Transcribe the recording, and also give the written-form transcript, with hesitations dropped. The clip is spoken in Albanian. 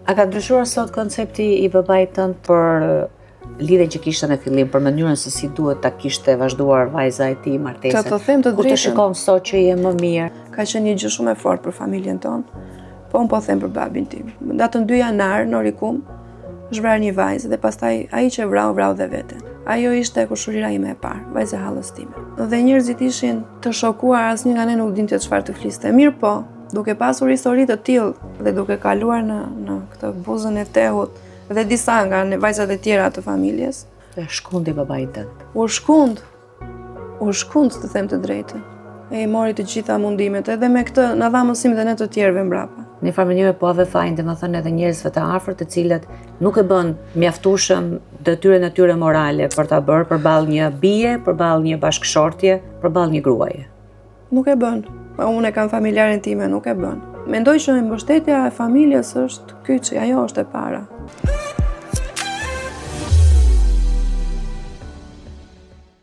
A ka ndryshuar sot koncepti i babait tënd për lidhjen që kishte në fillim, për mënyrën se si duhet ta kishte vazhduar vajza e tij martesën? Të them të Ku të drejtën, shikon sot që je më mirë? ka qenë një gjë shumë e fortë për familjen tonë, po unë po them për babin tim. Datën 2 janar në Orikum është vrarë një vajzë dhe pastaj ai që vrau dhe veten. Ajo ishte kushurira ime e parë, vajza e hallës time. Dhe njerëzit ishin të shokuar, asnjë nga ne nuk dinte çfarë të fliste. Mirë po, duke pasur histori të tillë dhe duke kaluar në këtë buzën e tehut dhe disa nga vajzat e tjera të familjes, Shkundi babait tënd. u shkund të them të drejtën. E i mori të gjitha mundimet, edhe me këtë na dha mësim dhe ne të tjerëve mbrapa. Në farë mënyrë po ave fajin domethënë edhe njerëzve të afërt të cilët nuk e bën mjaftueshëm detyrën e tyre morale për ta bërë përballë një bie, përballë një bashkëshortje, përballë një gruaje. Nuk e bën. Unë e kam familjarin time, nuk e bën. Mendoj që mbështetja e familjes është kyçi, ajo është e para.